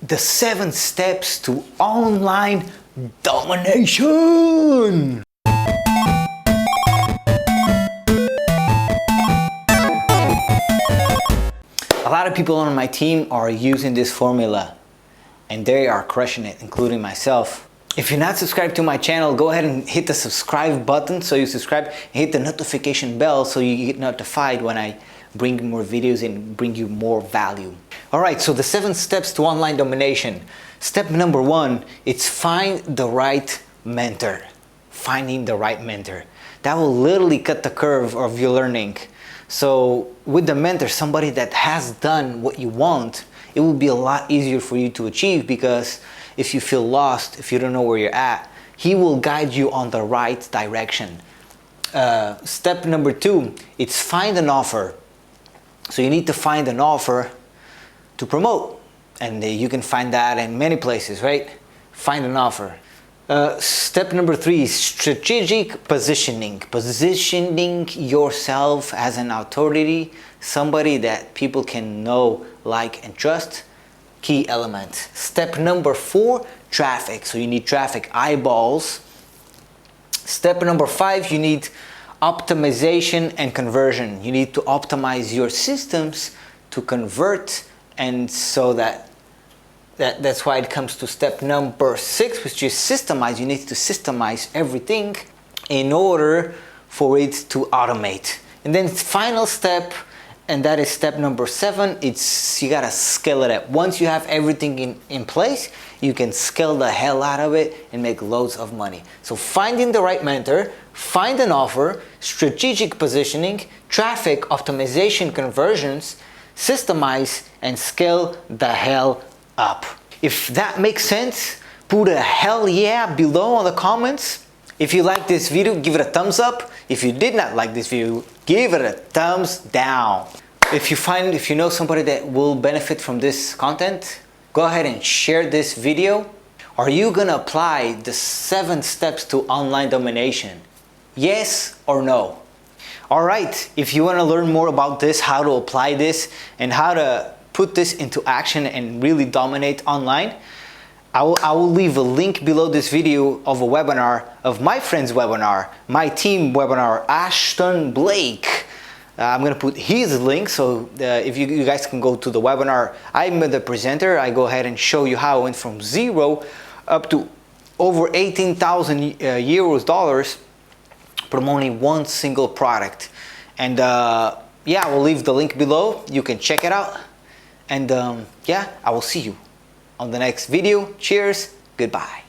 the 7 steps to online domination. A lot of people on my team are using this formula and they are crushing it, including myself. If you're not subscribed to my channel, go ahead and hit the subscribe button so you subscribe, and hit the notification bell so you get notified when I bring more videos and bring you more value. Alright, so the 7 steps to online domination. Step number 1, it's find the right mentor. Finding the right mentor. That will literally cut the curve of your learning. So with the mentor, somebody that has done what you want, it will be a lot easier for you to achieve, because if you feel lost, if you don't know where you're at, he will guide you on the right direction. Step number 2, it's find an offer. So you need to find an offer to promote, and you can find that in many places, right? Find an offer. Step number 3 is strategic positioning. Positioning yourself as an authority, somebody that people can know, like, and trust. Key element. Step number 4, traffic. So you need traffic, eyeballs. Step number 5, you need optimization and conversion. You need to optimize your systems to convert, and so that's why it comes to step number 6, which is systemize. You need to systemize everything in order for it to automate. And then final step, and that is step number 7, it's you gotta scale it up. Once you have everything in place, you can scale the hell out of it and make loads of money. So finding the right mentor, find an offer, strategic positioning, traffic, optimization, conversions, systemize, and scale the hell up. If that makes sense, put a hell yeah below on the comments. If you like this video, give it a thumbs up. If you did not like this video, give it a thumbs down. If you know somebody that will benefit from this content, go ahead and share this video. Are you gonna apply the 7 steps to online domination? Yes or no? Alright, if you want to learn more about this, how to apply this, and how to put this into action and really dominate online, I will leave a link below this video of a webinar, of my friend's webinar, my team webinar, Ashton Blake. I'm going to put his link, so if you guys can go to the webinar. I'm the presenter. I go ahead and show you how I went from 0 up to over 18,000 euros, dollars, promoting one single product. And yeah, I will leave the link below. You can check it out. And yeah, I will see you on the next video. Cheers. Goodbye.